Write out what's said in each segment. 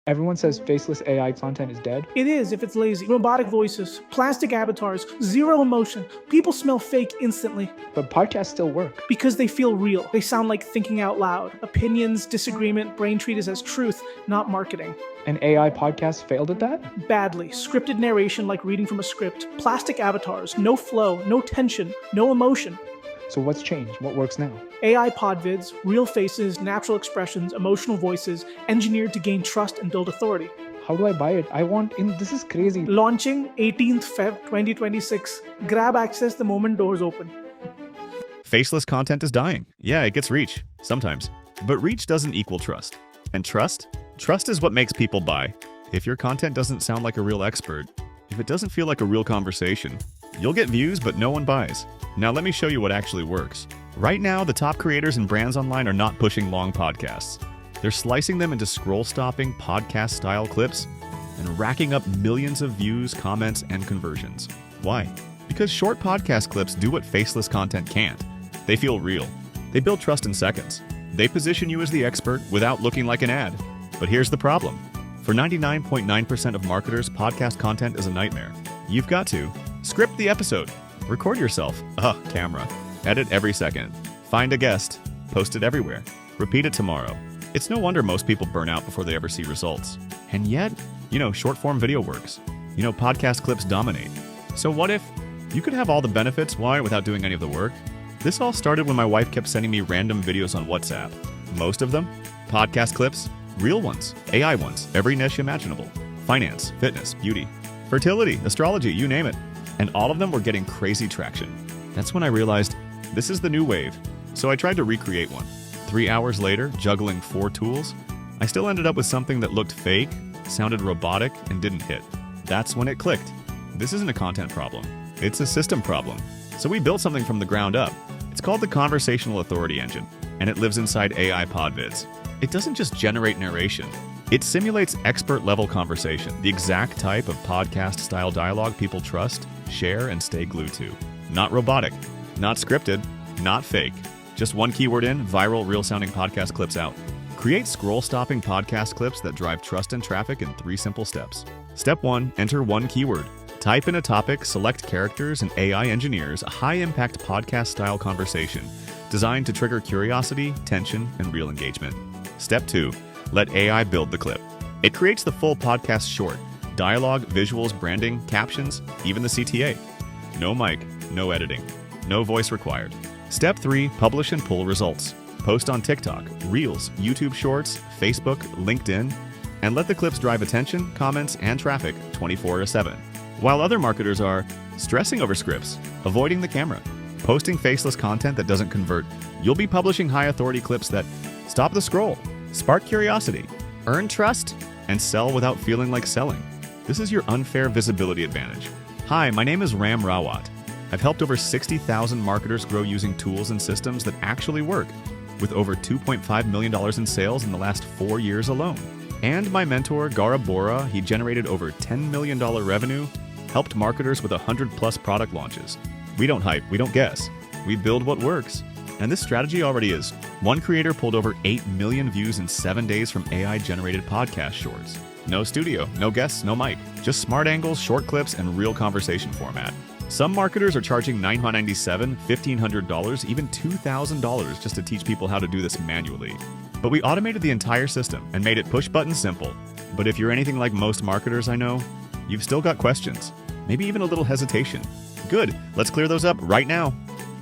Everyone says faceless AI content is dead. It is if it's lazy. Robotic voices, plastic avatars, zero emotion. People smell fake instantly. But podcasts still work. Because they feel real. They sound like thinking out loud. Opinions, disagreement, brain treated as truth, not marketing. And AI podcasts failed at that? Badly. Scripted narration like reading from a script. Plastic avatars, no flow, no tension, no emotion. So what's changed? What works now? AI PodVids, real faces, natural expressions, emotional voices, engineered to gain trust and build authority. How do I buy it? This is crazy. Launching 18th Feb 2026. Grab access the moment doors open. Faceless content is dying. Yeah, it gets reach, sometimes. But reach doesn't equal trust. And trust is what makes people buy. If your content doesn't sound like a real expert, if it doesn't feel like a real conversation, you'll get views, but no one buys. Now let me show you what actually works. Right now, the top creators and brands online are not pushing long podcasts. They're slicing them into scroll-stopping podcast-style clips and racking up millions of views, comments, and conversions. Why? Because short podcast clips do what faceless content can't. They feel real. They build trust in seconds. They position you as the expert without looking like an ad. But here's the problem. For 99.9% of marketers, podcast content is a nightmare. You've got to script the episode, record yourself, camera, edit every second, find a guest, post it everywhere, repeat it tomorrow. It's no wonder most people burn out before they ever see results. And yet, short-form video works. Podcast clips dominate. So what if you could have all the benefits, without doing any of the work? This all started when my wife kept sending me random videos on WhatsApp. Most of them, podcast clips, real ones, AI ones, every niche imaginable. Finance, fitness, beauty, fertility, astrology, you name it. And all of them were getting crazy traction. That's when I realized this is the new wave. So I tried to recreate one. 3 hours later, juggling 4 tools, I still ended up with something that looked fake, sounded robotic, and didn't hit. That's when it clicked. This isn't a content problem. It's a system problem. So we built something from the ground up. It's called the Conversational Authority Engine, and it lives inside AI PodVids. It doesn't just generate narration. It simulates expert-level conversation, the exact type of podcast-style dialogue people trust, share, and stay glued to. Not robotic, not scripted, not fake. Just one keyword in, viral, real-sounding podcast clips out. Create scroll-stopping podcast clips that drive trust and traffic in 3 simple steps. Step 1, enter one keyword. Type in a topic, select characters, and AI engineers a high-impact podcast-style conversation designed to trigger curiosity, tension, and real engagement. Step 2, let AI build the clip. It creates the full podcast short. Dialogue, visuals, branding, captions, even the CTA. No mic, no editing, no voice required. Step 3, publish and pull results. Post on TikTok, Reels, YouTube Shorts, Facebook, LinkedIn, and let the clips drive attention, comments, and traffic 24/7. While other marketers are stressing over scripts, avoiding the camera, posting faceless content that doesn't convert, you'll be publishing high-authority clips that stop the scroll, spark curiosity, earn trust, and sell without feeling like selling. This is your unfair visibility advantage. Hi, my name is Ram Rawat. I've helped over 60,000 marketers grow using tools and systems that actually work, with over $2.5 million in sales in the last 4 years alone. And my mentor, Gaurav Bora, he generated over $10 million revenue, helped marketers with 100+ product launches. We don't hype, we don't guess. We build what works. And this strategy already is. One creator pulled over 8 million views in 7 days from AI-generated podcast shorts. No studio, no guests, no mic. Just smart angles, short clips, and real conversation format. Some marketers are charging $997, $1,500, even $2,000 just to teach people how to do this manually. But we automated the entire system and made it push-button simple. But if you're anything like most marketers I know, you've still got questions. Maybe even a little hesitation. Good, let's clear those up right now.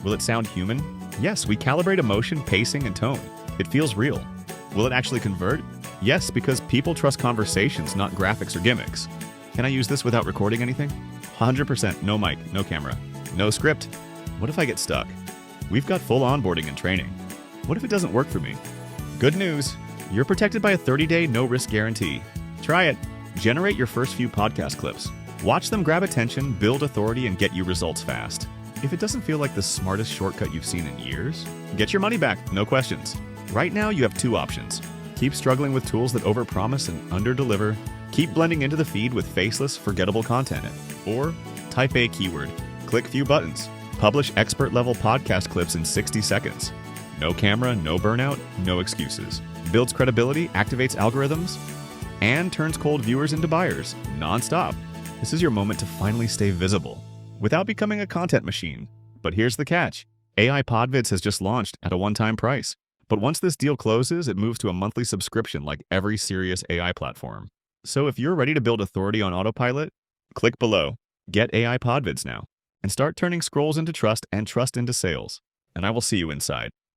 Will it sound human? Yes, we calibrate emotion, pacing, and tone. It feels real. Will it actually convert? Yes, because people trust conversations, not graphics or gimmicks. Can I use this without recording anything? 100%, no mic, no camera, no script. What if I get stuck? We've got full onboarding and training. What if it doesn't work for me? Good news, you're protected by a 30-day no-risk guarantee. Try it. Generate your first few podcast clips. Watch them grab attention, build authority, and get you results fast. If it doesn't feel like the smartest shortcut you've seen in years, get your money back, no questions. Right now, you have 2 options. Keep struggling with tools that overpromise and underdeliver. Keep blending into the feed with faceless, forgettable content. Or type a keyword, click few buttons, publish expert-level podcast clips in 60 seconds. No camera, no burnout, no excuses. Builds credibility, activates algorithms. and turns cold viewers into buyers nonstop. This is your moment to finally stay visible without becoming a content machine. But here's the catch. AI PodVids has just launched at a one-time price. But once this deal closes, it moves to a monthly subscription like every serious AI platform. So if you're ready to build authority on autopilot, click below. Get AI PodVids now and start turning scrolls into trust and trust into sales. And I will see you inside.